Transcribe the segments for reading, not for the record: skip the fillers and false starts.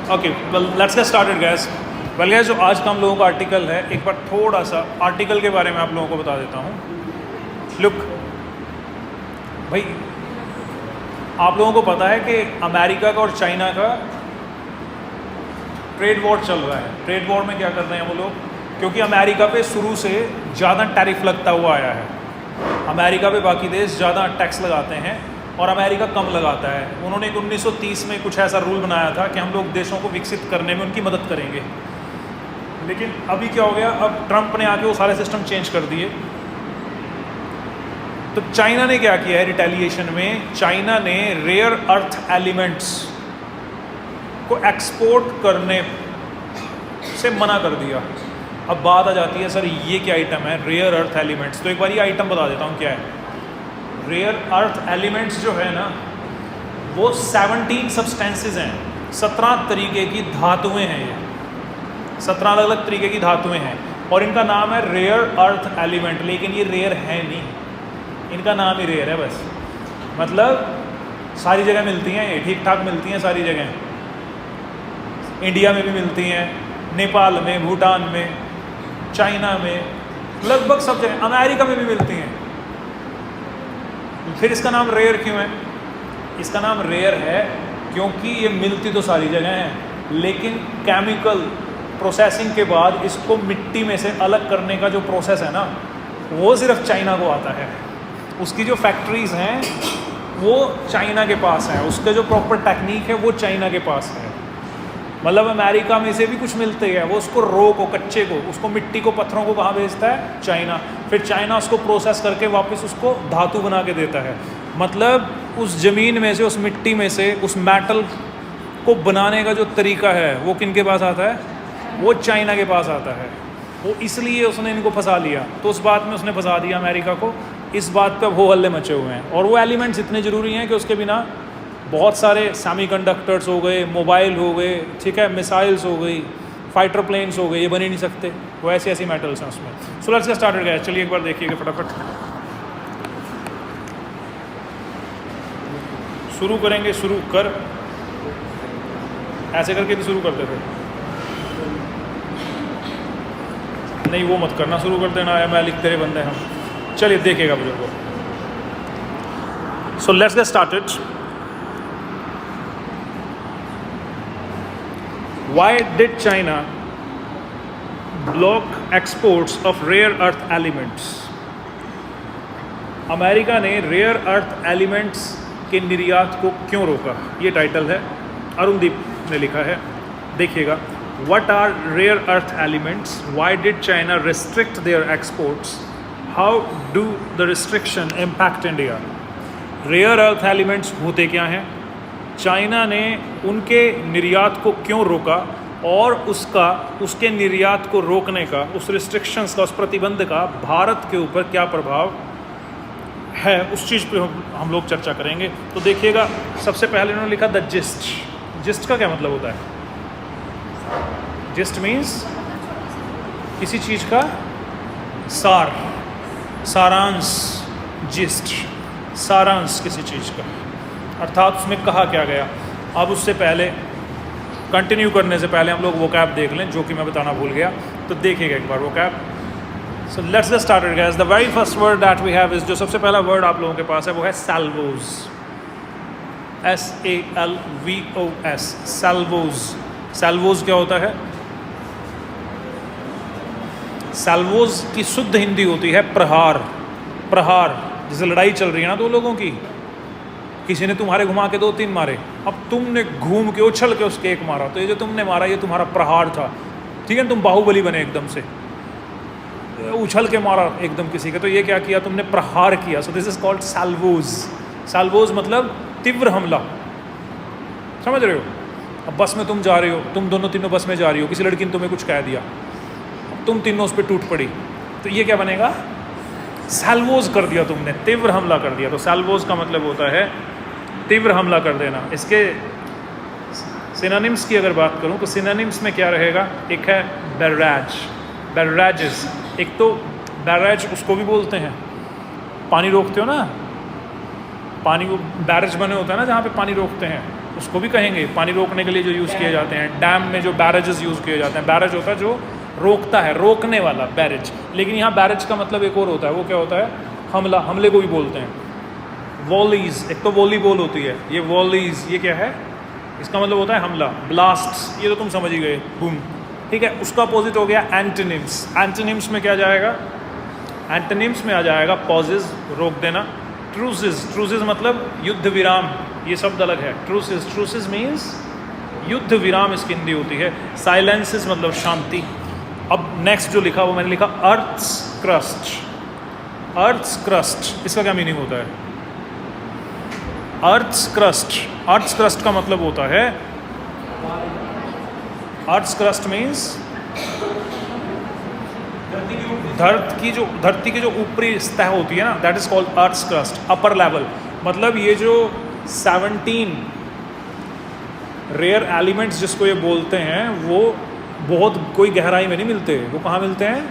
Okay, well let's get started guys. Well guys, जो आज का हम लोगों का आर्टिकल है, एक बार थोड़ा सा आर्टिकल के बारे में आप लोगों को बता देता हूँ। लुक भाई, आप लोगों को पता है कि अमेरिका का और चाइना का ट्रेड वॉर चल रहा है। ट्रेड वॉर में क्या कर रहे हैं वो लोग, क्योंकि अमेरिका पे शुरू से ज़्यादा टैरिफ लगता हुआ आया है। अमेरिका पे बाकी देश ज़्यादा टैक्स लगाते हैं और अमेरिका कम लगाता है। उन्होंने 1930 में कुछ ऐसा रूल बनाया था कि हम लोग देशों को विकसित करने में उनकी मदद करेंगे। लेकिन अभी क्या हो गया, अब ट्रंप ने आके वो सारे सिस्टम चेंज कर दिए। तो चाइना ने क्या किया है रिटेलिएशन में, चाइना ने रेयर अर्थ एलिमेंट्स को एक्सपोर्ट करने से मना कर दिया। अब बात आ जाती है, सर ये क्या आइटम है रेयर अर्थ एलिमेंट्स? तो एक बार ये आइटम बता देता हूँ क्या है। रेयर अर्थ एलिमेंट्स जो है ना, वो 17 सब्सटेंसेस हैं, 17 तरीके की धातुएं हैं। ये 17 अलग अलग तरीके की धातुएं हैं और इनका नाम है रेयर अर्थ एलिमेंट। लेकिन ये रेयर है नहीं, इनका नाम ही रेयर है बस। मतलब सारी जगह मिलती हैं, ये ठीक ठाक मिलती हैं सारी जगह। इंडिया में भी मिलती हैं, नेपाल में, भूटान में, चाइना में, लगभग सब जगह, अमेरिका में भी मिलती हैं। फिर इसका नाम रेयर क्यों है? इसका नाम रेयर है क्योंकि ये मिलती तो सारी जगह है, लेकिन केमिकल प्रोसेसिंग के बाद इसको मिट्टी में से अलग करने का जो प्रोसेस है ना, वो सिर्फ चाइना को आता है। उसकी जो फैक्ट्रीज़ हैं वो चाइना के पास हैं, उसका जो प्रॉपर टेक्निक है वो चाइना के पास है। मतलब अमेरिका में से भी कुछ मिलते हैं, वो उसको रो को, कच्चे को, उसको मिट्टी को, पत्थरों को कहाँ भेजता है? चाइना। फिर चाइना उसको प्रोसेस करके वापस उसको धातु बना के देता है। मतलब उस ज़मीन में से, उस मिट्टी में से, उस मेटल को बनाने का जो तरीका है वो किन के पास आता है? वो चाइना के पास आता है। वो इसलिए उसने इनको फंसा लिया। तो उस बात में उसने फंसा दिया अमेरिका को। इस बात पर वो हल्ले मचे हुए हैं। और वो एलिमेंट्स इतने ज़रूरी हैं कि उसके बिना बहुत सारे सेमीकंडक्टर्स हो गए, मोबाइल हो गए, ठीक है, मिसाइल्स हो गई, फाइटर प्लेन्स हो गए, ये बन ही नहीं सकते। वो ऐसी ऐसी मेटल्स हैं उसमें। सो लेट्स गेट स्टार्टेड गाइस। चलिए एक बार देखिएगा फटाफट। शुरू करेंगे, शुरू कर, ऐसे करके भी शुरू करते थे। नहीं वो मत करना, शुरू कर देना है, मैं लिखते रहे बंदे हम। चलिए देखिएगा बुजुर्गों। सो let's get started. Why did China block exports of rare earth elements? America ने रेयर अर्थ एलिमेंट्स के निर्यात को क्यों रोका? ये टाइटल है, अरुणदीप ने लिखा है, देखिएगा। What are rare earth elements? Why did China restrict their exports? How do the restriction impact India? Rare earth elements होते क्या हैं, चाइना ने उनके निर्यात को क्यों रोका, और उसके निर्यात को रोकने का, उस रिस्ट्रिक्शंस का, उस प्रतिबंध का भारत के ऊपर क्या प्रभाव है, उस चीज़ पे हम लोग चर्चा करेंगे। तो देखिएगा, सबसे पहले उन्होंने लिखा द जिस्ट। जिस्ट का क्या मतलब होता है? जिस्ट मीन्स किसी चीज़ का सार, सारांश। जिस्ट सारांश किसी चीज़ का, अर्थात उसमें कहा क्या गया। अब उससे पहले, कंटिन्यू करने से पहले हम लोग वोकैब देख लें, जो कि मैं बताना भूल गया। तो देखिएगा एक बार vocab. So let's get started guys. The very first word that we have is, जो सबसे पहला वर्ड आप लोगों के पास है वो है सैल्वोज। SALVOS, सैल्वोज। सैल्वोज क्या होता है? सैल्वोज की शुद्ध हिंदी होती है प्रहार। प्रहार, जैसे लड़ाई चल रही है ना दो लोगों की, किसी ने तुम्हारे घुमा के 2-3 मारे, अब तुमने घूम के उछल के उसके एक मारा, तो ये जो तुमने मारा ये तुम्हारा प्रहार था। ठीक है, तुम बाहुबली बने एकदम से, उछल के मारा एकदम किसी के, तो ये क्या किया तुमने? प्रहार किया। So this is called salvos. Salvos मतलब तीव्र हमला, समझ रहे हो? अब बस में तुम जा रहे हो, तुम दोनों तीनों बस में जा रही हो, किसी लड़की ने तुम्हें कुछ कह दिया, तुम तीनों उस पर टूट पड़ी, तो ये क्या बनेगा? सैल्वोज कर दिया तुमने, तीव्र हमला कर दिया। तो सैल्वोज का मतलब होता है तीव्र हमला कर देना। इसके सिनोनिम्स की अगर बात करूं तो सिनोनिम्स में क्या रहेगा? एक है बैराज, बैराजेस। एक तो बैराज उसको भी बोलते हैं, पानी रोकते हो ना, पानी को बैरेज बने होता है ना जहाँ पे पानी रोकते हैं, उसको भी कहेंगे, पानी रोकने के लिए जो यूज़ किए जाते हैं। डैम में जो बैरेजेस यूज़ किए जाते हैं, बैरेज होता है जो रोकता है, रोकने वाला बैरेज। लेकिन यहाँ बैरेज का मतलब एक और होता है, वो क्या होता है? हमला, हमले को भी बोलते हैं। वॉलीज, एक तो वॉलीबॉल होती है, ये वॉलीज, ये क्या है? इसका मतलब होता है हमला। ब्लास्ट, ये तो तुम समझ ही गए, बूम, ठीक है। उसका अपोजिट हो गया एंटोनिम्स। एंटोनिम्स में क्या जाएगा? एंटोनिम्स में आ जाएगा पॉजेज, रोक देना। ट्रूसेस, ट्रूसेस मतलब युद्ध विराम, ये शब्द अलग है। ट्रूसेस, ट्रूसेस मीन्स युद्ध विराम इसकी हिंदी होती है। साइलेंसेस मतलब शांति। अब नेक्स्ट जो लिखा वो मैंने लिखा अर्थ्स क्रस्ट। अर्थ्स क्रस्ट, इसका क्या मीनिंग होता है? अर्थ्स क्रस्ट, अर्थ्स क्रस्ट का मतलब होता है, अर्थ्स क्रस्ट मीन्स धरती की जो ऊपरी सतह होती है ना, that is called earth's crust, upper level. मतलब ये जो 17 रेयर एलिमेंट्स जिसको ये बोलते हैं, वो बहुत कोई गहराई में नहीं मिलते। वो कहाँ मिलते हैं?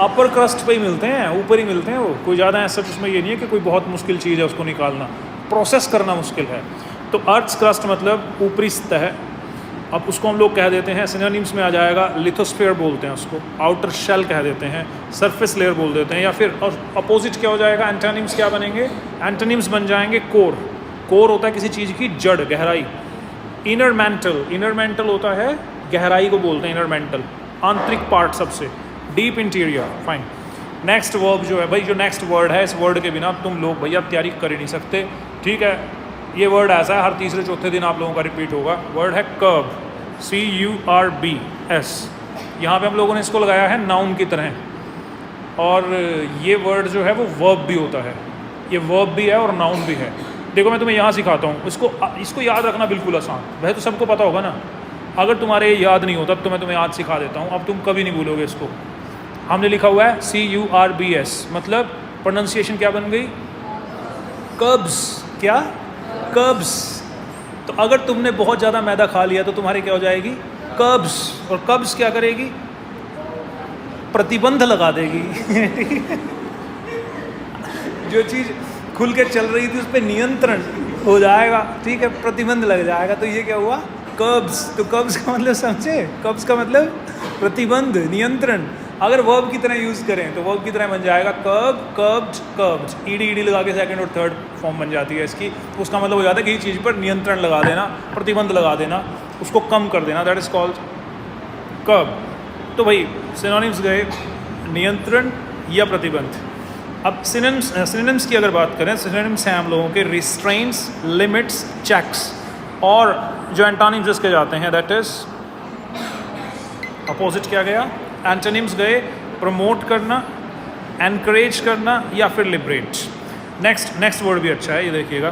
अपर क्रस्ट पे ही मिलते हैं, ऊपर ही मिलते हैं। वो कोई ज़्यादा ऐसा उसमें ये नहीं है कि कोई बहुत मुश्किल चीज़ है उसको निकालना, प्रोसेस करना मुश्किल है। तो अर्थ्स क्रस्ट मतलब ऊपरी सतह। अब उसको हम लोग कह देते हैं, सिनोनिम्स में आ जाएगा, लिथोस्फीयर बोलते हैं उसको, आउटर शेल कह देते हैं, सरफेस लेयर बोल देते हैं। या फिर और अपोजिट क्या हो जाएगा? एंटोनिम्स क्या बनेंगे? एंटोनिम्स बन जाएंगे कोर। कोर होता है किसी चीज़ की जड़, गहराई। इनर मेंटल, इनर मेंटल होता है गहराई को बोलते हैं, इनर मेंटल, आंतरिक पार्ट सबसे, deep interior. Fine. Next verb जो है भाई, जो नेक्स्ट वर्ड है, इस वर्ड के बिना तुम लोग भैया तैयारी कर ही नहीं सकते, ठीक है। ये वर्ड ऐसा है, हर तीसरे चौथे दिन आप लोगों का रिपीट होगा। वर्ड है कर्ब, CURBS। यहाँ पे हम लोगों ने इसको लगाया है नाउन की तरह। और ये वर्ड जो है वो वर्ब भी होता है, ये वर्ब भी है और नाउन भी है। देखो मैं तुम्हें यहाँ सिखाता हूँ, इसको याद रखना बिल्कुल आसान। वह तो सबको पता होगा ना, अगर तुम्हारे याद नहीं होता तो मैं तुम्हें आज सिखा देता हूँ, अब तुम कभी नहीं भूलोगे इसको। हमने लिखा हुआ है CURBS, मतलब प्रोनाउंसिएशन क्या बन गई? कर्ब्स। क्या? कर्ब्स। तो अगर तुमने बहुत ज़्यादा मैदा खा लिया तो तुम्हारी क्या हो जाएगी? कर्ब्स। और कर्ब्स क्या करेगी? प्रतिबंध लगा देगी। जो चीज़ खुल के चल रही थी उस पर नियंत्रण हो जाएगा, ठीक है, प्रतिबंध लग जाएगा। तो ये क्या हुआ? कर्ब्स। तो कर्ब्स का मतलब समझे? कर्ब्स का मतलब प्रतिबंध, नियंत्रण। अगर वर्ब की तरह यूज़ करें तो वर्ब की तरह बन जाएगा कर्ब, कर्ब्ड, कर्ब्ड। ईडी लगा के सेकंड और थर्ड फॉर्म बन जाती है इसकी। उसका मतलब हो जाता है कि चीज़ पर नियंत्रण लगा देना, प्रतिबंध लगा देना, उसको कम कर देना, दैट इज कॉल्ड कर्ब। तो भाई सिनोनिम्स गए, नियंत्रण या प्रतिबंध। अब सिनोनिम्स की अगर बात करें, सिनोनिम्स हैं हम लोगों के रिस्ट्रेंट्स, लिमिट्स, चेक्स। और जो एंटोनिम्स जिसके जाते हैं दैट इज अपोजिट क्या गया? एंटोनिम्स गए प्रमोट करना, एनकरेज करना या फिर लिबरेट। नेक्स्ट वर्ड भी अच्छा है, ये देखिएगा,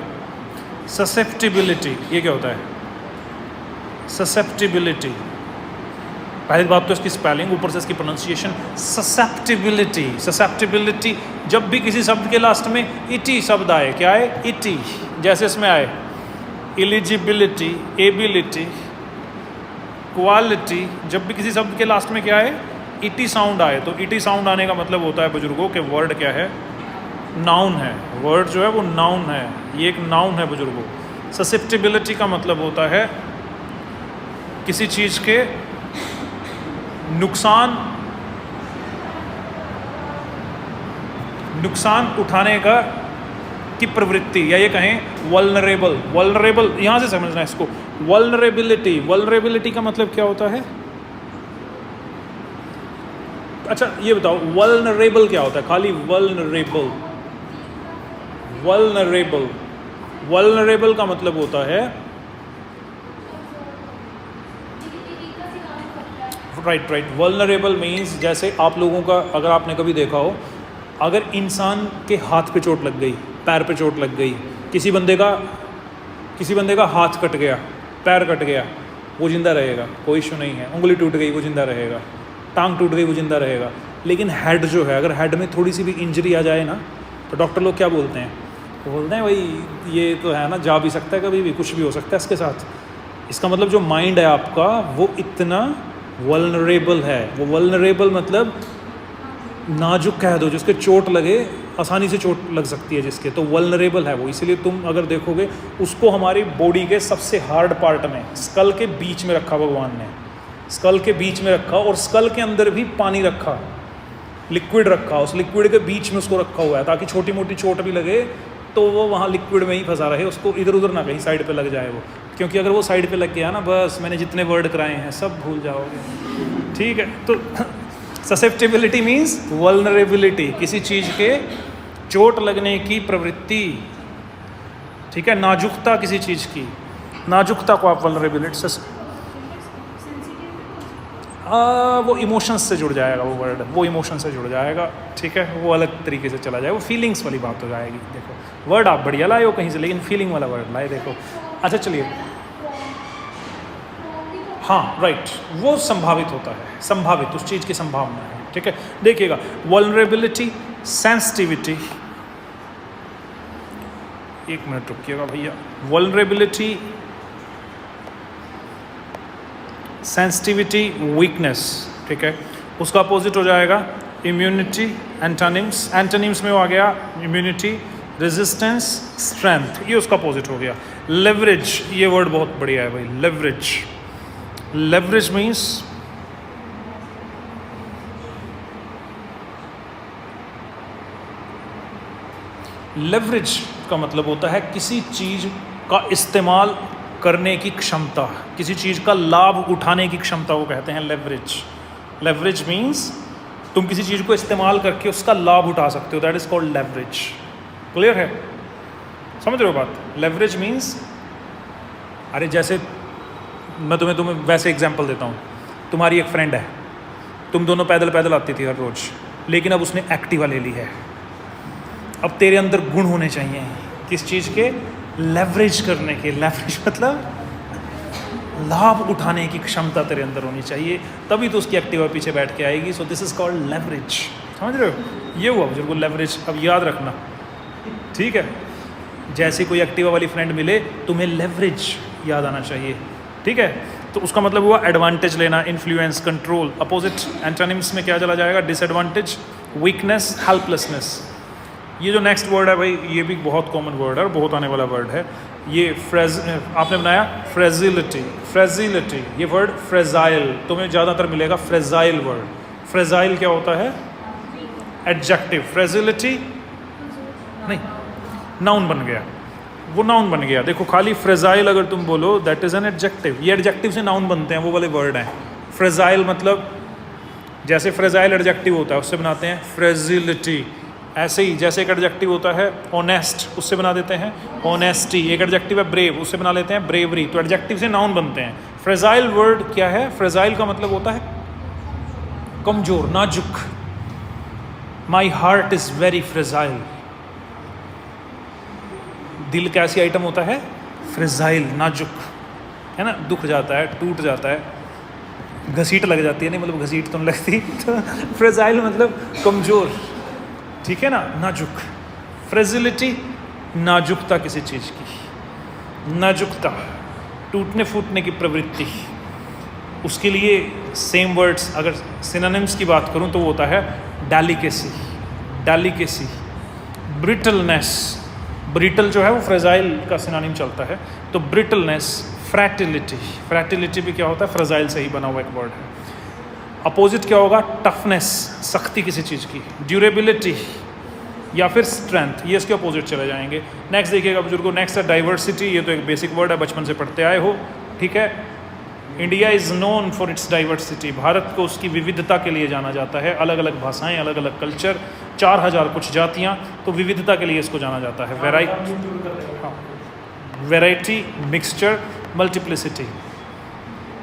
ससेप्टिबिलिटी। ये क्या होता है? ससेप्टिबिलिटी। पहली बात तो इसकी स्पेलिंग, ऊपर से इसकी प्रोनाउंसिएशन। Susceptibility, susceptibility. जब भी किसी शब्द के लास्ट में इटी शब्द आए, क्या आए? इटी। जैसे इसमें आए एलिजिबिलिटी, एबिलिटी, क्वालिटी। जब भी किसी शब्द के लास्ट में क्या है? इटी साउंड आए, तो इटी साउंड आने का मतलब होता है बुजुर्गों के वर्ड क्या है? नाउन है। वर्ड जो है वो नाउन है, ये एक नाउन है बुजुर्गों। ससेप्टिबिलिटी का मतलब होता है किसी चीज़ के नुकसान उठाने का की प्रवृत्ति, या ये कहें वल्नरेबल। वल्नरेबल यहाँ से समझना इसको। वल्नरेबिलिटी, वल्नरेबिलिटी का मतलब क्या होता है? अच्छा ये बताओ वल्नरेबल क्या होता है? खाली वल्नरेबल, वल्नरेबल, वल्नरेबल का मतलब होता है, राइट, वल्नरेबल मीन्स जैसे आप लोगों का, अगर आपने कभी देखा हो, अगर इंसान के हाथ पे चोट लग गई, पैर पे चोट लग गई, किसी बंदे का हाथ कट गया, पैर कट गया, वो जिंदा रहेगा, कोई इशू नहीं है। उंगली टूट गई, वो जिंदा रहेगा। टांग टूट गई, वो जिंदा रहेगा। लेकिन हेड जो है, अगर हेड में थोड़ी सी भी इंजरी आ जाए ना, तो डॉक्टर लोग क्या बोलते हैं? वो बोलते हैं भाई ये तो है ना, जा भी सकता है, कभी भी कुछ भी हो सकता है इसके साथ। इसका मतलब जो माइंड है आपका वो इतना वल्नरेबल है। वो वल्नरेबल मतलब नाजुक कह दो, जिसके चोट लगे आसानी से चोट लग सकती है जिसके, तो वल्नरेबल है वो। इसीलिए तुम अगर देखोगे उसको हमारी बॉडी के सबसे हार्ड पार्ट में, स्कल के बीच में रखा भगवान ने, स्कल के बीच में रखा, और स्कल के अंदर भी पानी रखा, लिक्विड रखा, उस लिक्विड के बीच में उसको रखा हुआ है ताकि छोटी मोटी चोट भी लगे तो वो वहाँ लिक्विड में ही फंसा रहे, उसको इधर उधर ना कहीं साइड पे लग जाए वो, क्योंकि अगर वो साइड पे लग गया ना, बस मैंने जितने वर्ड कराए हैं सब भूल जाओगे। ठीक है, तो ससेप्टिबिलिटी मीन्स वल्नरेबिलिटी, किसी चीज़ के चोट लगने की प्रवृत्ति। ठीक है, नाजुकता किसी चीज़ की, नाजुकता को आप वल्नरेबिलिटी, वो इमोशंस से जुड़ जाएगा वो वर्ड, वो इमोशन से जुड़ जाएगा। ठीक है, वो अलग तरीके से चला जाएगा, वो फीलिंग्स वाली बात हो जाएगी। देखो वर्ड आप बढ़िया लाए हो कहीं से, लेकिन फीलिंग वाला वर्ड लाए। देखो अच्छा चलिए, हाँ राइट, वो संभावित होता है, संभावित उस चीज़ की संभावना है। ठीक है, देखिएगा वल्नरेबिलिटी, सेंसिटिविटी, एक मिनट रुकिएगा भैया, वल्नरेबिलिटी, सेंसिटिविटी, वीकनेस। ठीक है, उसका अपोजिट हो जाएगा इम्यूनिटी, एंटोनिम्स, एंटोनिम्स में वो आ गया इम्यूनिटी, रेजिस्टेंस, स्ट्रेंथ, ये उसका अपोजिट हो गया। लेवरेज, ये वर्ड बहुत बढ़िया है भाई, लेवरेज। लेवरेज मीन्स लेवरेज का मतलब होता है किसी चीज़ का इस्तेमाल करने की क्षमता, किसी चीज़ का लाभ उठाने की क्षमता को कहते हैं लेवरेज। लेवरेज मीन्स तुम किसी चीज़ को इस्तेमाल करके उसका लाभ उठा सकते हो, that is called leverage. Clear है, समझ रहे हो बात? लेवरेज मीन्स, अरे जैसे मैं तुम्हें वैसे एग्जांपल देता हूँ, तुम्हारी एक फ्रेंड है, तुम दोनों पैदल पैदल आती थी हर रोज़, लेकिन अब उसने एक्टिवा ले ली है। अब तेरे अंदर गुण होने चाहिए किस चीज़ के, लेवरेज करने के। लेवरेज मतलब लाभ उठाने की क्षमता तेरे अंदर होनी चाहिए, तभी तो उसकी एक्टिवा पीछे बैठ के आएगी। सो दिस इज कॉल्ड लेवरेज। समझ रहे हो, ये हुआ बुजुर्गों लेवरेज। अब याद रखना, ठीक है, जैसे कोई एक्टिवा वाली फ्रेंड मिले तुम्हें लेवरेज याद आना चाहिए। ठीक है, तो उसका मतलब हुआ एडवांटेज लेना, इन्फ्लुएंस, कंट्रोल। अपोजिट एंटोनिम्स में क्या चला जाएगा, डिसएडवांटेज, वीकनेस, हेल्पलेसनेस। ये जो नेक्स्ट वर्ड है भाई, ये भी बहुत कॉमन वर्ड है और बहुत आने वाला वर्ड है। ये आपने बनाया फ्रेजिलिटी, फ्रेजिलिटी, ये वर्ड फ्रेजाइल, तुम्हें ज़्यादातर मिलेगा फ्रेजाइल वर्ड। फ्रेजाइल क्या होता है, एडजेक्टिव। फ्रेजिलिटी नहीं, नाउन बन गया, वो नाउन बन गया। देखो खाली फ्रेजाइल अगर तुम बोलो दैट इज़ एन एडजेक्टिव, ये एडजेक्टिव से नाउन बनते हैं, वो वाले वर्ड हैं। फ्रेजाइल मतलब जैसे फ्रेजाइल एडजेक्टिव होता है उससे बनाते हैं फ्रेजिलिटी, ऐसे ही जैसे एक एडजेक्टिव होता है ऑनेस्ट, उससे बना देते हैं ऑनेस्टी। एक एडजेक्टिव है ब्रेव, उससे बना लेते हैं ब्रेवरी। तो एडजेक्टिव से नाउन बनते हैं। फ्रेजाइल वर्ड क्या है, फ्रेजाइल का मतलब होता है कमजोर, नाजुक। My heart is very fragile. दिल कैसी आइटम होता है, फ्रेजाइल, नाजुक, है ना, दुख जाता है, टूट जाता है, घसीट लग जाती है, नहीं मतलब घसीट तो नहीं लगती, तो फ्रेजाइल मतलब कमजोर, ठीक है ना, नाजुक। फ्रेजिलिटी, नाजुकता किसी चीज़ की, नाजुकता, टूटने फूटने की प्रवृत्ति। उसके लिए सेम वर्ड्स अगर सिनोनिम्स की बात करूं तो वो होता है डेलिकेसी, डेलिकेसी, ब्रिटलनेस। ब्रिटल जो है वो फ्रेजाइल का सिनोनिम चलता है, तो ब्रिटलनेस, फ्रैटिलिटी। फ्रैटिलिटी भी क्या होता है, फ्रेजाइल से ही बना हुआ एक वर्ड है। अपोजिट क्या होगा, टफनेस, सख्ती किसी चीज़ की। ड्यूरेबिलिटी या फिर स्ट्रेंथ, ये इसके अपोजिट चले जाएंगे। नेक्स्ट देखिएगा बुजुर्गों, नेक्स्ट है डाइवर्सिटी। ये तो एक बेसिक वर्ड है, बचपन से पढ़ते आए हो, ठीक है। India is known for its diversity. Bharat को उसकी विविधता के लिए जाना जाता है, अलग अलग भाषाएं, अलग अलग कल्चर, 4000 कुछ जातियाँ, तो विविधता के लिए इसको जाना जाता है। Variety, mixture, multiplicity.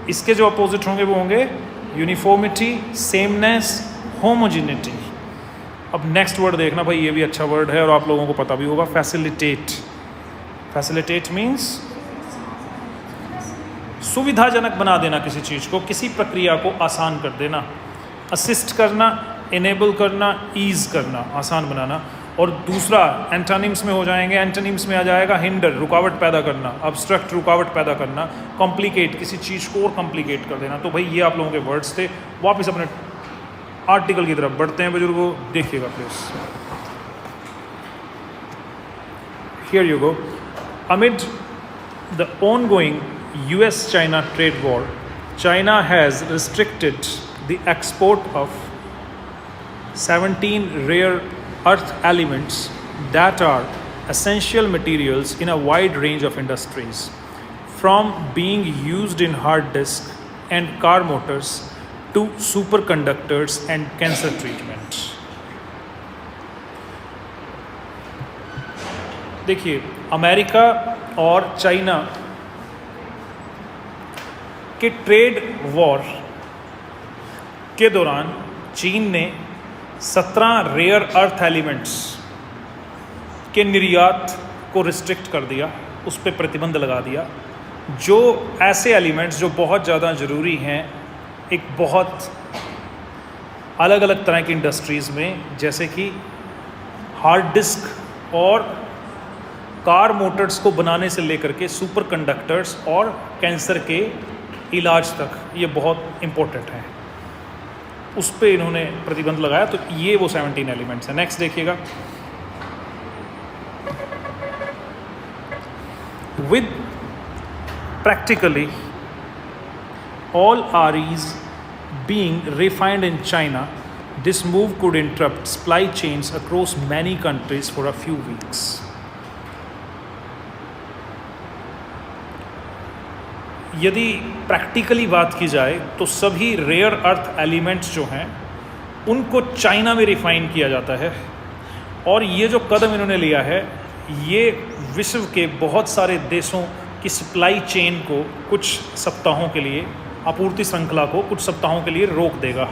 इसके जो अपोजिट होंगे वो होंगे यूनिफॉर्मिटी, सेमनेस, होमोजिनिटी। अब नेक्स्ट वर्ड देखना भाई, ये भी अच्छा वर्ड है और आप लोगों को पता भी होगा, फैसिलिटेट। फैसिलिटेट मीन्स सुविधाजनक बना देना किसी चीज़ को, किसी प्रक्रिया को आसान कर देना। असिस्ट करना, इनेबल करना, ईज करना, आसान बनाना। और दूसरा एंटोनिम्स में हो जाएंगे, एंटोनिम्स में आ जाएगा हिंडर, रुकावट पैदा करना, अब्स्ट्रक्ट, रुकावट पैदा करना, कॉम्प्लिकेट, किसी चीज़ को और कॉम्प्लिकेट कर देना। तो भाई ये आप लोगों के वर्ड्स थे। वापस अपने आर्टिकल की तरफ बढ़ते हैं बुजुर्गों, देखिएगा please. Here you go. Amid the ongoing US-China trade war, China has restricted the export of 17 rare earth elements that are essential materials in a wide range of industries, from being used in hard disk and car motors to superconductors and cancer treatment. देखिए, America और China के trade war के दौरान चीन ने 17 rare earth elements के निर्यात को रिस्ट्रिक्ट कर दिया, उस पर प्रतिबंध लगा दिया, जो ऐसे एलिमेंट्स जो बहुत ज़्यादा ज़रूरी हैं एक बहुत अलग अलग तरह की इंडस्ट्रीज़ में, जैसे कि हार्ड डिस्क और कार मोटर्स को बनाने से लेकर के सुपर कंडक्टर्स और कैंसर के इलाज तक, ये बहुत इम्पोर्टेंट है, उस पे इन्होंने प्रतिबंध लगाया। तो ये वो 17 एलिमेंट्स हैं। नेक्स्ट देखिएगा, with practically all REs being refined in China, this move could interrupt supply chains across many countries for a few weeks. यदि प्रैक्टिकली बात की जाए तो सभी रेयर अर्थ एलिमेंट्स जो हैं उनको चाइना में रिफाइन किया जाता है, और ये जो कदम इन्होंने लिया है ये विश्व के बहुत सारे देशों की सप्लाई चेन को कुछ सप्ताहों के लिए, आपूर्ति श्रृंखला को कुछ सप्ताहों के लिए रोक देगा।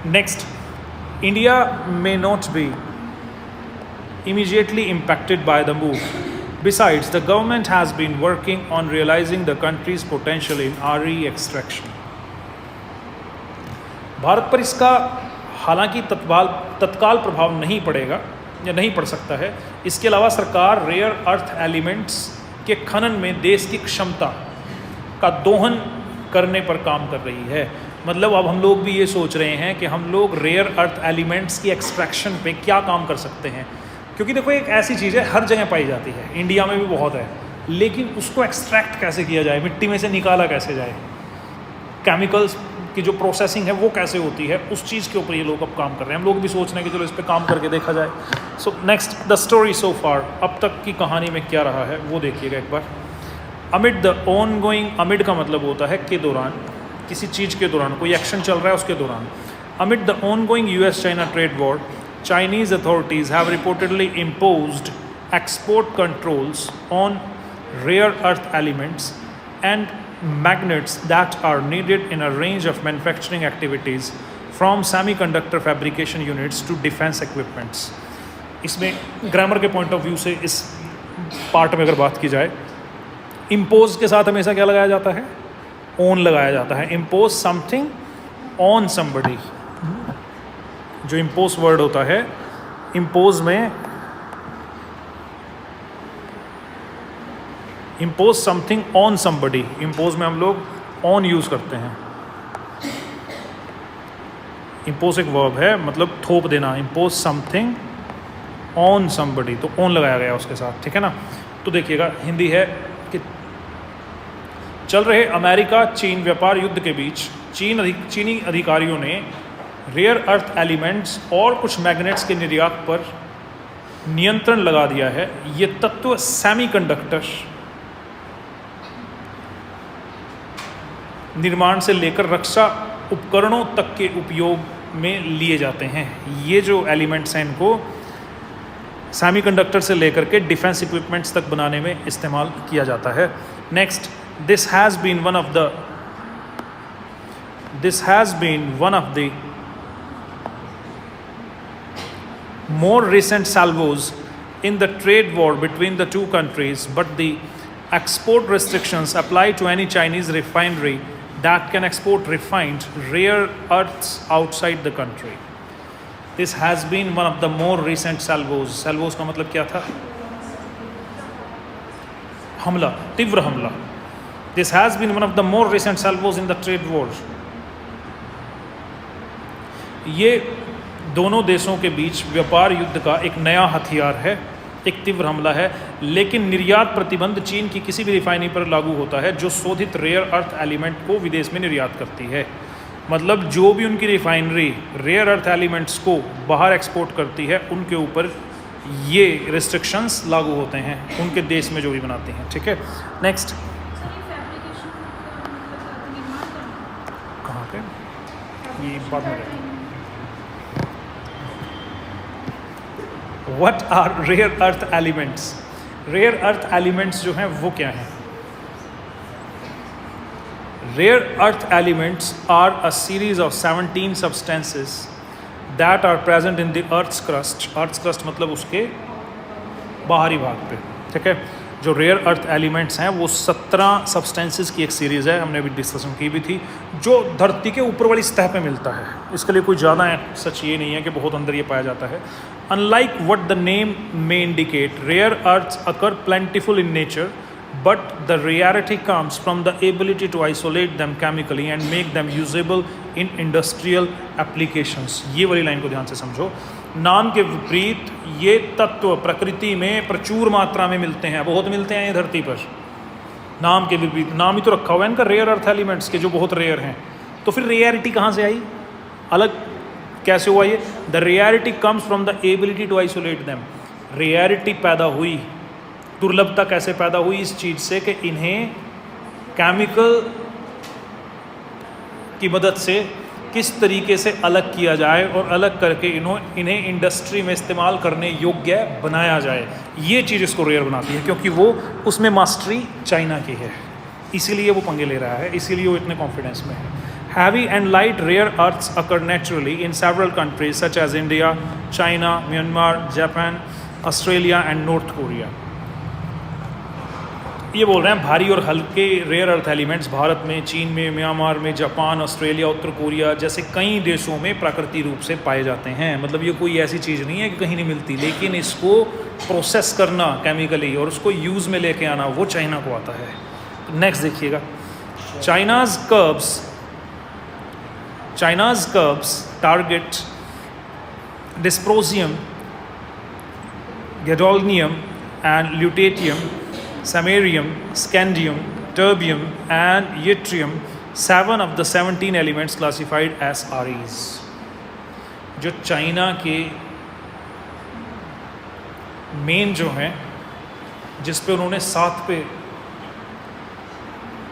Next, India may not be immediately impacted by the move. Besides, the government has been working on realizing the country's potential in RE extraction. Bharat पर इसका हालांकि तत्काल प्रभाव नहीं पड़ेगा या नहीं पड़ सकता है। इसके अलावा सरकार रेयर अर्थ एलिमेंट्स के खनन में देश की क्षमता का दोहन करने पर काम कर रही है। मतलब अब हम लोग भी ये सोच रहे हैं कि हम लोग रेयर अर्थ एलिमेंट्स की एक्सट्रैक्शन पे क्या काम कर सकते हैं, क्योंकि देखो एक ऐसी चीज़ है हर जगह पाई जाती है, इंडिया में भी बहुत है, लेकिन उसको एक्सट्रैक्ट कैसे किया जाए, मिट्टी में से निकाला कैसे जाए, केमिकल्स की जो प्रोसेसिंग है वो कैसे होती है, उस चीज़ के ऊपर ये लोग अब काम कर रहे हैं। हम लोग भी सोच रहे हैं कि चलो इस पर काम करके देखा जाए। So next, the story so far, अब तक की कहानी में क्या रहा है वो देखिएगा एक बार। Amid the ongoing, amid का मतलब होता है के दौरान, किसी चीज़ के दौरान, कोई एक्शन चल रहा है उसके दौरान। Amid the on going US-China trade war, Chinese authorities have reportedly imposed export controls on rare earth elements and magnets that are needed in a range of manufacturing activities, from semiconductor fabrication units to defense equipments. इसमें grammar के point of view से इस part में अगर बात की जाए, impose के साथ हमेशा क्या लगाया जाता है, ओन लगाया जाता है। इम्पोज समथिंग ऑन समबडी, जो इम्पोज वर्ड होता है, इम्पोज में impose something on somebody, impose में हम लोग ऑन यूज़ करते हैं। इम्पोज एक वर्ब है, मतलब थोप देना। इम्पोज समथिंग ऑन समबडी, तो ऑन लगाया गया उसके साथ, ठीक है ना। तो देखिएगा, हिंदी है कि चल रहे अमेरिका चीन व्यापार युद्ध के बीच चीनी अधिकारियों ने रेयर अर्थ एलिमेंट्स और कुछ मैग्नेट्स के निर्यात पर नियंत्रण लगा दिया है। ये तत्व सेमीकंडक्टर निर्माण से लेकर रक्षा उपकरणों तक के उपयोग में लिए जाते हैं। ये जो एलिमेंट्स हैं इनको सेमीकंडक्टर से लेकर के डिफेंस इक्विपमेंट्स तक बनाने में इस्तेमाल किया जाता है। Next, this has been one of the more recent salvos in the trade war between the two countries, but the export restrictions apply to any Chinese refinery that can export refined rare earths outside the country. This has been one of the more recent salvos. Salvos का मतलब क्या था? हमला, तीव्र हमला। This has been one of the more recent salvos in the trade war. ये दोनों देशों के बीच व्यापार युद्ध का एक नया हथियार है एक तीव्र हमला है। लेकिन निर्यात प्रतिबंध चीन की किसी भी रिफाइनरी पर लागू होता है जो शोधित रेयर अर्थ एलिमेंट को विदेश में निर्यात करती है। मतलब जो भी उनकी रिफाइनरी रेयर अर्थ एलिमेंट्स को बाहर एक्सपोर्ट करती है उनके ऊपर ये रिस्ट्रिक्शंस लागू होते हैं, उनके देश में जो भी बनाती हैं। ठीक है, नेक्स्ट कहाँ पे ये बाद में what are rare earth elements. Rare earth elements जो हैं वो क्या हैं? Rare earth elements are a series of 17 substances that are present in the earth's crust. Earth's crust मतलब उसके बाहरी भाग पे। ठीक है, जो रेयर अर्थ एलिमेंट्स हैं वो 17 सब्सटेंसेस की एक सीरीज़ है, हमने अभी डिस्कशन की भी थी, जो धरती के ऊपर वाली सतह पे मिलता है। इसके लिए कोई ज़्यादा सच ये नहीं है कि बहुत अंदर ये पाया जाता है। Unlike what the name may indicate, rare earths occur plentiful in nature but the rarity comes from the ability to isolate them chemically and make them usable in industrial applications। ये वाली लाइन को ध्यान से समझो। नाम के विपरीत ये तत्व प्रकृति में प्रचुर मात्रा में मिलते हैं, बहुत मिलते हैं ये धरती पर। नाम के विपरीत, नाम ही तो रखा हुआ है इनका रेयर अर्थ एलिमेंट्स के, जो बहुत रेयर हैं। तो फिर रेयरिटी कहाँ से आई, अलग कैसे हुआ ये? The rarity comes from the ability to isolate them. Rarity पैदा हुई, दुर्लभता कैसे पैदा हुई? इस चीज़ से कि इन्हें केमिकल की मदद से किस तरीके से अलग किया जाए और अलग करके इन्हें इंडस्ट्री में इस्तेमाल करने योग्य बनाया जाए। ये चीज़ इसको रेयर बनाती है, क्योंकि वो उसमें मास्टरी चाइना की है, इसीलिए वो पंगे ले रहा है, इसीलिए वो इतने कॉन्फिडेंस में है। Heavy and light rare earths occur naturally in several countries such as India, China, Myanmar, Japan, Australia and North Korea। ये बोल रहे हैं भारी और हल्के रेयर अर्थ एलिमेंट्स भारत में, चीन में, म्यांमार में, जापान, ऑस्ट्रेलिया, उत्तर कोरिया जैसे कई देशों में प्राकृतिक रूप से पाए जाते हैं। मतलब ये कोई ऐसी चीज़ नहीं है कि कहीं नहीं मिलती, लेकिन इसको प्रोसेस करना केमिकली और उसको यूज़ में लेके आना वो चाइना को आता है। नेक्स्ट देखिएगा, China's curbs target dysprosium, gadolinium and lutetium, samarium, scandium, terbium and yttrium, 7 of the 17 elements classified as REs। जो चाइना के मेन जो हैं, जिस पे उन्होंने 7 पे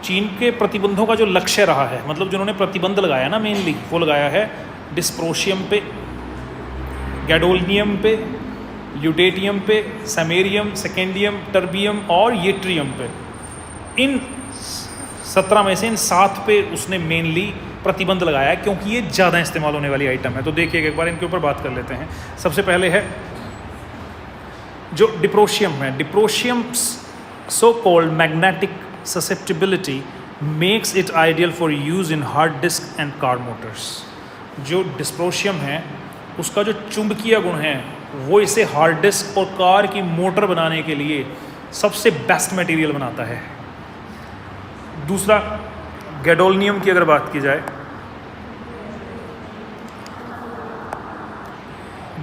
चीन के प्रतिबंधों का जो लक्ष्य रहा है, मतलब जिन्होंने प्रतिबंध लगाया ना मेनली, वो लगाया है डिस्प्रोशियम पे, गैडोलिनियम पे, ल्यूटेटियम पे, समेरियम, सेकेंडियम, टर्बियम और येट्रियम पे। इन 17 में से इन 7 पे उसने मेनली प्रतिबंध लगाया है, क्योंकि ये ज़्यादा इस्तेमाल होने वाली आइटम है। तो देखिए एक बार इनके ऊपर बात कर लेते हैं। सबसे पहले है जो डिप्रोशियम है। Dysprosium so called magnetic susceptibility makes it ideal for use in hard disk and car motors। जो डिस्प्रोशियम है उसका जो चुंबकीय गुण है वो इसे हार्ड डिस्क और कार की मोटर बनाने के लिए सबसे बेस्ट मटेरियल बनाता है। दूसरा गैडोलिनियम की अगर बात की जाए,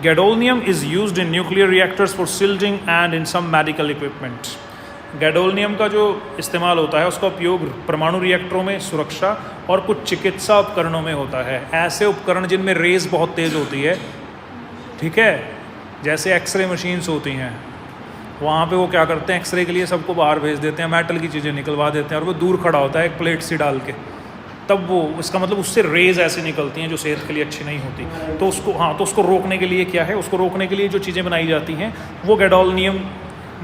gadolinium is used in nuclear reactors for shielding and in some medical equipment. Gadolinium का जो इस्तेमाल होता है उसका उपयोग परमाणु रिएक्टरों में, सुरक्षा और कुछ चिकित्सा उपकरणों में होता है। ऐसे उपकरण जिनमें रेज बहुत तेज़ होती है, ठीक है, जैसे एक्सरे मशीन्स होती हैं, वहाँ पे वो क्या करते हैं, एक्सरे के लिए सबको बाहर भेज देते हैं, मेटल की चीज़ें निकलवा देते हैं और वो दूर खड़ा होता है एक प्लेट सी डाल के, तब वो इसका मतलब उससे रेज ऐसी निकलती हैं जो सेहत के लिए अच्छी नहीं होती। तो उसको रोकने के लिए क्या है, उसको रोकने के लिए जो चीज़ें बनाई जाती हैं वो गैडोलिनियम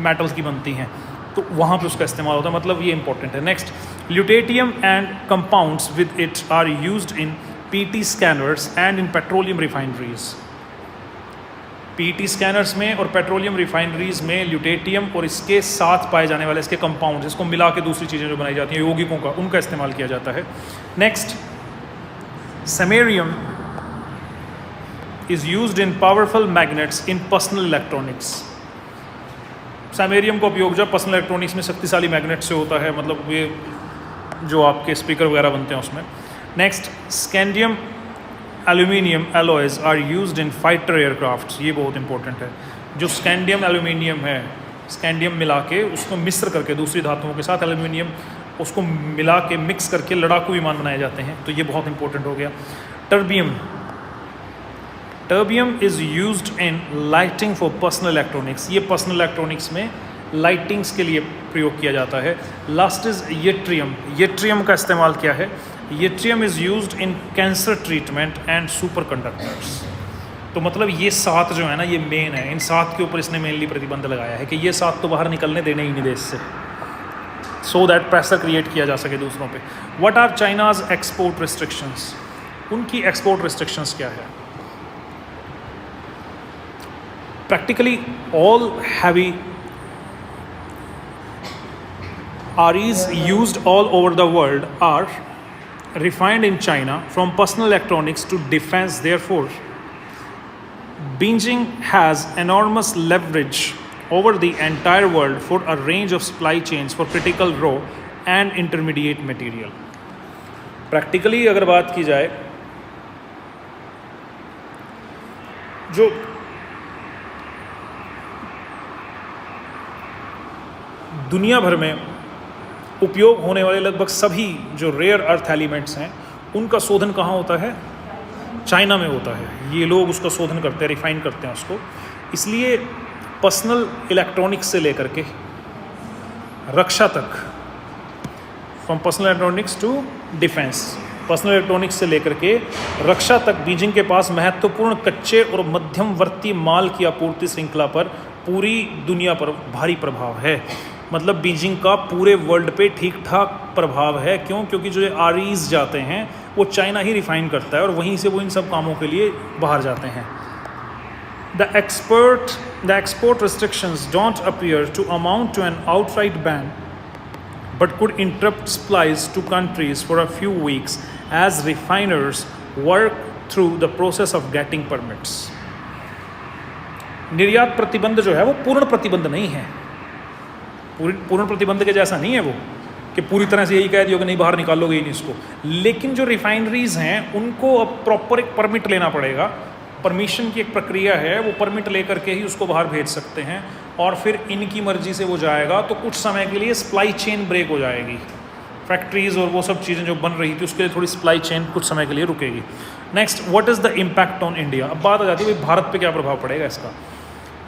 मेटल्स की बनती हैं, तो वहाँ पे उसका इस्तेमाल होता है। मतलब ये इंपॉर्टेंट है। Next, lutetium and compounds with it are used in PT scanners and in petroleum refineries. PT scanners में और पेट्रोलियम रिफाइनरीज में ल्यूटेटियम और इसके साथ पाए जाने वाले इसके कंपाउंड्स, इसको मिला के दूसरी चीज़ें जो बनाई जाती हैं यौगिकों का, उनका इस्तेमाल किया जाता है। Next, samarium is used in powerful magnets in personal electronics. Samarium का उपयोग जब पर्सनल इलेक्ट्रॉनिक्स में शक्तिशाली मैग्नेट से होता है, मतलब ये जो आपके स्पीकर वगैरह बनते हैं उसमें। Next, scandium aluminium alloys are used in fighter aircrafts. ये बहुत इंपॉर्टेंट है। जो स्कैंडियम एल्यूमिनियम है, स्कैंडियम मिला के उसको मिश्र करके दूसरी धातुओं के साथ एल्यूमिनियम उसको मिला के मिक्स करके लड़ाकू विमान बनाए जाते हैं, तो ये बहुत इंपॉर्टेंट हो गया। Terbium, terbium is used in lighting for personal electronics, ये पर्सनल इलेक्ट्रॉनिक्स में लाइटिंग्स के लिए प्रयोग किया जाता है। लास्ट इज येट्रियम, येट्रियम का इस्तेमाल क्या है? Yttrium is used in cancer treatment and super conductors. तो मतलब ये 7 जो है ना, ये मेन है, इन 7 के ऊपर इसने मेनली प्रतिबंध लगाया है कि ये 7 तो बाहर निकलने देने ही नहीं देश से, सो दैट प्रेशर क्रिएट किया जा सके दूसरों पे। What are China's export restrictions, उनकी एक्सपोर्ट रिस्ट्रिक्शंस क्या है? Practically all heavy REs used all over the world are refined in China, from personal electronics to defense. Therefore, Beijing has enormous leverage over the entire world for a range of supply chains for critical raw and intermediate material. Practically अगर बात की जाए, जो दुनिया भर में उपयोग होने वाले लगभग सभी जो रेयर अर्थ एलिमेंट्स हैं, उनका शोधन कहाँ होता है? चाइना में होता है। ये लोग उसका शोधन करते हैं, रिफाइन करते हैं उसको। इसलिए पर्सनल इलेक्ट्रॉनिक्स से लेकर के रक्षा तक, from personal electronics to defence, personal electronics से लेकर के रक्षा तक बीजिंग के पास महत्वपूर्ण कच्चे और मध्यमवर्ती माल की आपूर्ति श्रृंखला पर पूरी दुनिया पर भारी प्रभाव है। मतलब बीजिंग का पूरे वर्ल्ड पे ठीक ठाक प्रभाव है। क्यों? क्योंकि जो REs जाते हैं वो चाइना ही रिफाइन करता है और वहीं से वो इन सब कामों के लिए बाहर जाते हैं। The export restrictions don't appear to amount to an outright ban, but could interrupt supplies to countries for a few weeks as refiners work through the process of getting permits. निर्यात प्रतिबंध जो है वो पूर्ण प्रतिबंध नहीं है, पूर्ण प्रतिबंध के जैसा नहीं है वो कि पूरी तरह से यही कह दियो कि नहीं बाहर निकालोगे ही नहीं इसको। लेकिन जो रिफाइनरीज हैं उनको अब प्रॉपर एक परमिट लेना पड़ेगा, परमिशन की एक प्रक्रिया है, वो परमिट लेकर के ही उसको बाहर भेज सकते हैं और फिर इनकी मर्जी से वो जाएगा। तो कुछ समय के लिए सप्लाई चेन ब्रेक हो जाएगी, फैक्ट्रीज और वो सब चीज़ें जो बन रही थी उसके लिए थोड़ी सप्लाई चेन कुछ समय के लिए रुकेगी। Next, what is the impact on India. अब बात आ जाती है भाई भारत पे क्या प्रभाव पड़ेगा इसका।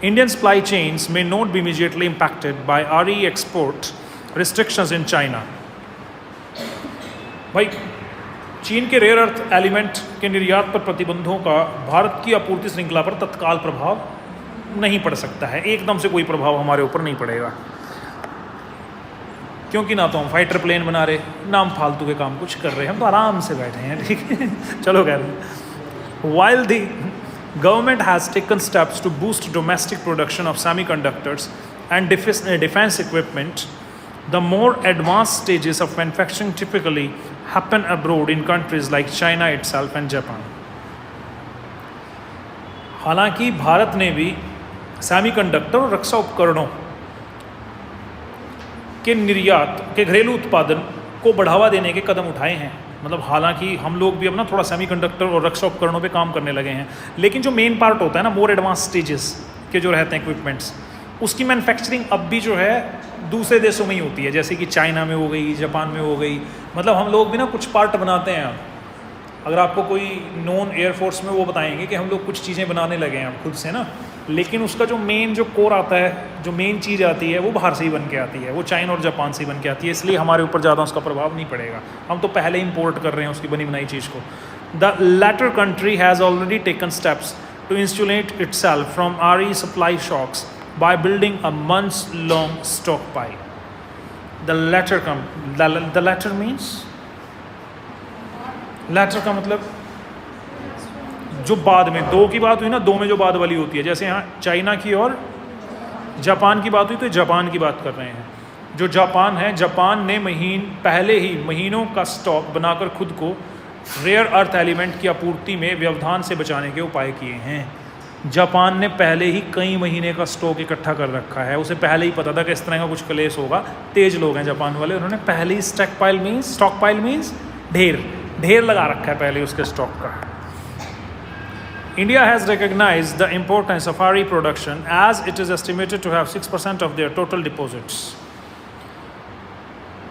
Indian supply chains may not be immediately impacted by RE export restrictions in China. भाई चीन के रेयर अर्थ एलिमेंट के निर्यात पर प्रतिबंधों का भारत की आपूर्ति श्रृंखला पर तत्काल प्रभाव नहीं पड़ सकता है। एकदम से कोई प्रभाव हमारे ऊपर नहीं पड़ेगा, क्योंकि ना तो हम फाइटर प्लेन बना रहे, ना हम फालतू के काम कुछ कर रहे हैं, हम तो आराम से बैठे हैं। ठीक है, चलो कह रहे। While the government has taken steps to boost domestic production of semiconductors and defense equipment, the more advanced stages of manufacturing typically happen abroad in countries like China itself and Japan. हालांकि भारत ने भी semiconductor और रक्षा उपकरणों के निर्यात के घरेलू उत्पादन को बढ़ावा देने के कदम उठाए हैं। मतलब हालांकि हम लोग भी अब ना थोड़ा सेमीकंडक्टर और रक्षा उपकरणों पे काम करने लगे हैं, लेकिन जो मेन पार्ट होता है ना, मोर एडवांस स्टेजेस के जो रहते हैं इक्विपमेंट्स, उसकी मैन्युफैक्चरिंग अब भी जो है दूसरे देशों में ही होती है, जैसे कि चाइना में हो गई, जापान में हो गई। मतलब हम लोग भी ना कुछ पार्ट बनाते हैं। अगर आपको कोई नॉन एयरफोर्स में वो बताएंगे कि हम लोग कुछ चीज़ें बनाने लगे हैं खुद से ना, लेकिन उसका जो मेन जो कोर आता है, जो मेन चीज़ आती है वो बाहर से ही बन के आती है, वो चाइना और जापान से ही बन के आती है। इसलिए हमारे ऊपर ज़्यादा उसका प्रभाव नहीं पड़ेगा, हम तो पहले इंपोर्ट कर रहे हैं उसकी बनी बनाई चीज़ को। The latter country has already taken steps to insulate itself from RE supply shocks by building a months long stockpile. The latter means, latter का मतलब जो बाद में, दो की बात हुई ना, दो में जो बाद वाली होती है, जैसे यहाँ चाइना की और जापान की बात हुई तो जापान की बात कर रहे हैं। जो जापान है, जापान ने पहले ही महीनों का स्टॉक बनाकर खुद को रेयर अर्थ एलिमेंट की आपूर्ति में व्यवधान से बचाने के उपाय किए हैं। जापान ने पहले ही कई महीने का स्टॉक इकट्ठा कर रखा है, उसे पहले ही पता था कि इस तरह का कुछ क्लेश होगा। तेज लोग हैं जापान वाले, उन्होंने पहले ही स्टॉक पाइल मीन्स ढेर लगा रखा है पहले उसके स्टॉक का। India has recognized the importance of RE production as it is estimated to have 6% of their total deposits.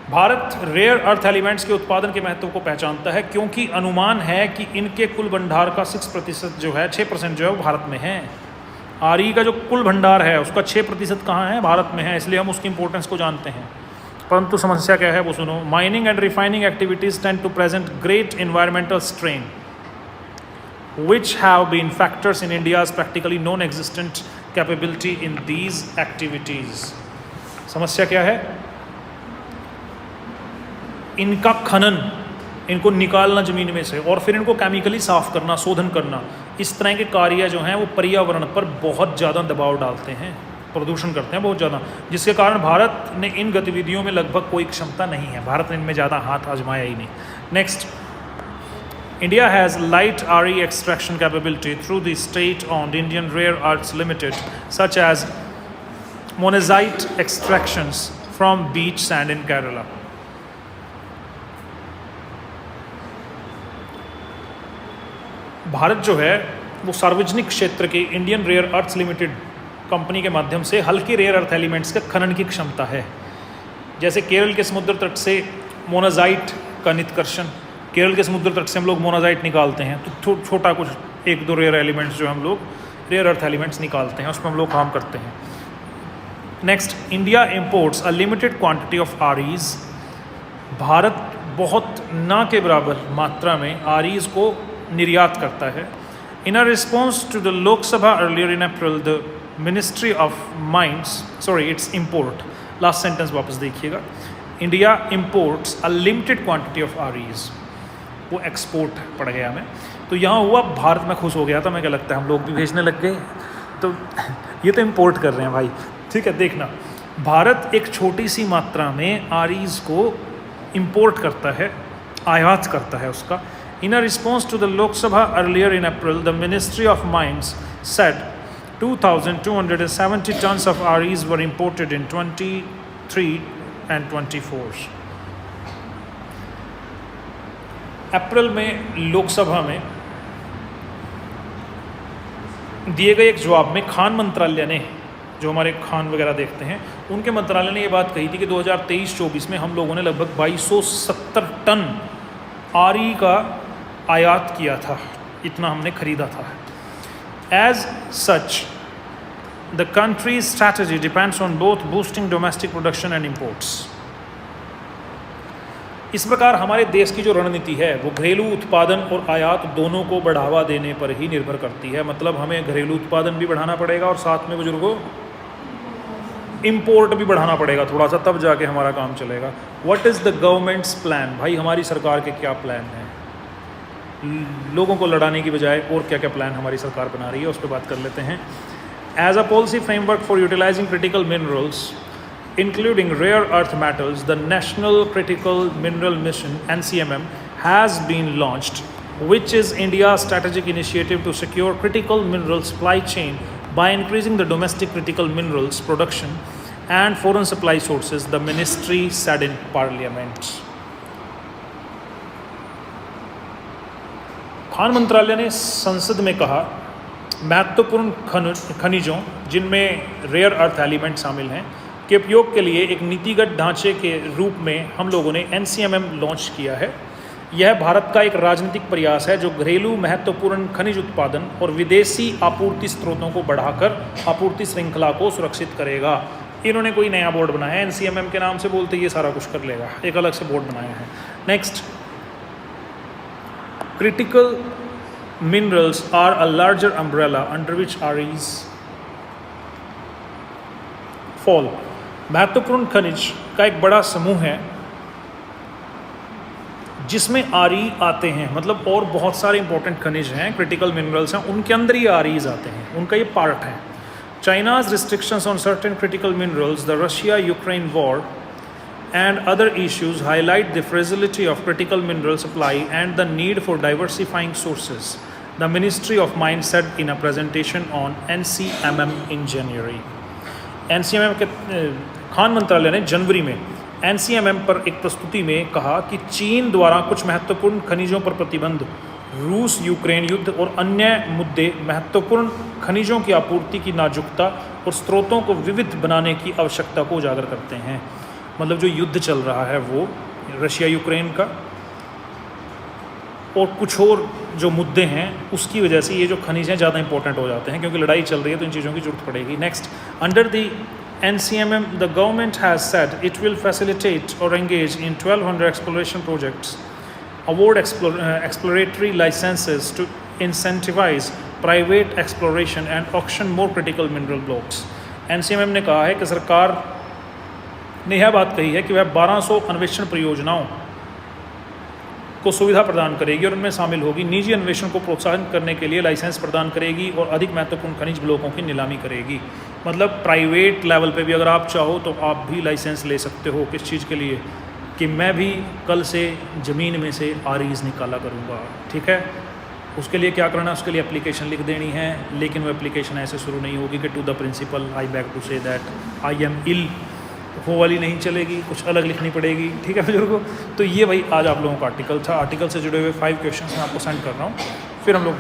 Bharat rare earth elements के उत्पादन के महत्व को पहचानता है क्योंकि अनुमान है कि इनके कुल भंडार का 6% जो है 6% जो है वो भारत में है। आरई का जो कुल भंडार है उसका 6% कहाँ है? भारत में है, इसलिए हम उसकी इंपॉर्टेंस को जानते हैं। परंतु समस्या क्या है वो सुनो। Mining and refining activities tend to present great environmental strain which have been factors in India's practically non-existent capability in these activities. समस्या क्या है? इनका खनन, इनको निकालना ज़मीन में से और फिर इनको केमिकली साफ़ करना, शोधन करना, इस तरह के कार्य जो हैं वो पर्यावरण पर बहुत ज़्यादा दबाव डालते हैं, प्रदूषण करते हैं बहुत ज़्यादा, जिसके कारण भारत ने इन गतिविधियों में लगभग कोई क्षमता नहीं है। भारत ने इनमें ज़्यादा हाथ आजमाया ही नहीं। Next, India has light RE extraction capability through the state-owned Indian Rare Earths Limited, such as monazite extractions from beach sand in Kerala. Bharat जो है वो सार्वजनिक क्षेत्र के Indian Rare Earths Limited company के माध्यम से हल्के रेयर अर्थ एलिमेंट्स के खनन की क्षमता है। जैसे केरल के समुद्र तट से मोनाजाइट का निष्कर्षण, केरल के समुद्र तट से हम लोग मोनाजाइट निकालते हैं, तो छोटा कुछ 1-2 रेयर एलिमेंट्स जो हम लोग रेयर अर्थ एलिमेंट्स निकालते हैं, उसमें हम लोग काम करते हैं। Next, India imports a limited quantity of REEs. Bharat बहुत ना के बराबर मात्रा में आरईज को निर्यात करता है। In a response to the Lok Sabha earlier in April the ministry of mines, sorry it's import, last sentence वापस देखिएगा, India imports a limited quantity of REEs, वो एक्सपोर्ट पड़ गया हमें, तो यहाँ हुआ भारत में खुश हो गया था, मैं क्या लगता है हम लोग भी भेजने लग गए, तो ये तो इम्पोर्ट कर रहे हैं भाई, ठीक है। देखना, भारत एक छोटी सी मात्रा में आरईज को इम्पोर्ट करता है, आयात करता है उसका। In a response to the Lok Sabha earlier in April the ministry of mines said 2,270 tons of REs were imported in 23 and 24. अप्रैल में लोकसभा में दिए गए एक जवाब में खान मंत्रालय ने, जो हमारे खान वगैरह देखते हैं, उनके मंत्रालय ने ये बात कही थी कि 2023-24 में हम लोगों ने लगभग 2270 टन आरई का आयात किया था, इतना हमने खरीदा था। As such, the country's strategy depends on both boosting domestic production and imports. इस प्रकार हमारे देश की जो रणनीति है वो घरेलू उत्पादन और आयात दोनों को बढ़ावा देने पर ही निर्भर करती है। मतलब हमें घरेलू उत्पादन भी बढ़ाना पड़ेगा और साथ में बुजुर्गों इंपोर्ट भी बढ़ाना पड़ेगा थोड़ा सा, तब जाके हमारा काम चलेगा। What is the governments plan? भाई हमारी सरकार के क्या प्लान हैं? लोगों को लड़ाने की बजाय और क्या क्या प्लान हमारी सरकार बना रही है, उस पर बात कर लेते हैं। As a policy framework for utilising critical minerals including rare earth metals, the National Critical Mineral Mission (NCMM) has been launched, which is India's strategic initiative to secure critical mineral supply chain by increasing the domestic critical minerals production and foreign supply sources, the ministry said in Parliament. Khan मंत्रालय ने संसद में कहा, महत्वपूर्ण खनिजों जिनमें rare earth element शामिल हैं के उपयोग के लिए एक नीतिगत ढांचे के रूप में हम लोगों ने NCMM लॉन्च किया है। यह भारत का एक राजनीतिक प्रयास है जो घरेलू महत्वपूर्ण खनिज उत्पादन और विदेशी आपूर्ति स्रोतों को बढ़ाकर आपूर्ति श्रृंखला को सुरक्षित करेगा। इन्होंने कोई नया बोर्ड बनाया है, NCMM के नाम से बोलते ये सारा कुछ कर लेगा, एक अलग से बोर्ड बनाया है। Next, critical minerals are a larger umbrella under which REs fall. महत्वपूर्ण खनिज का एक बड़ा समूह है जिसमें RE आते हैं, मतलब और बहुत सारे इंपॉर्टेंट खनिज हैं, क्रिटिकल मिनरल्स हैं, उनके अंदर ही REs आते हैं, उनका ये पार्ट है। China's restrictions on certain critical minerals, the Russia Ukraine war and other issues highlight the fragility of critical mineral supply and the need for diversifying sources, the Ministry of Mines said in a presentation on NCMM in January. NCMM के खान मंत्रालय ने जनवरी में NCMM पर एक प्रस्तुति में कहा कि चीन द्वारा कुछ महत्वपूर्ण खनिजों पर प्रतिबंध रूस यूक्रेन युद्ध और अन्य मुद्दे महत्वपूर्ण खनिजों की आपूर्ति की नाजुकता और स्रोतों को विविध बनाने की आवश्यकता को उजागर करते हैं। मतलब जो युद्ध चल रहा है वो रशिया यूक्रेन का, और कुछ और जो मुद्दे हैं उसकी वजह से ये जो खनिज हैं ज़्यादा इंपॉर्टेंट हो जाते हैं, क्योंकि लड़ाई चल रही है तो इन चीज़ों की जरूरत पड़ेगी। Next, under the NCMM the government has said it will facilitate or engage in 1200 exploration projects, award exploratory licenses to incentivize private exploration and auction more critical mineral blocks। NCMM ने कहा है कि सरकार ने यह बात कही है कि वह 1200 अन्वेषण परियोजनाओं को सुविधा प्रदान करेगी और उनमें शामिल होगी निजी अन्वेषण को प्रोत्साहन करने के लिए लाइसेंस प्रदान करेगी और अधिक महत्वपूर्ण खनिज ब्लॉकों की नीलामी करेगी। मतलब प्राइवेट लेवल पे भी अगर आप चाहो तो आप भी लाइसेंस ले सकते हो। किस चीज़ के लिए? कि मैं भी कल से ज़मीन में से आरीज निकाला करूँगा, ठीक है। उसके लिए क्या करना है? उसके लिए एप्लीकेशन लिख देनी है, लेकिन वो एप्लीकेशन ऐसे शुरू नहीं होगी कि to the principal I beg to say that I am ill, वो वाली नहीं चलेगी, कुछ अलग लिखनी पड़ेगी, ठीक है बुजुर्गों। तो ये भाई आज आप लोगों का आर्टिकल था। आर्टिकल से जुड़े हुए 5 क्वेश्चंस मैं आपको सेंड कर रहा हूँ, फिर हम लोग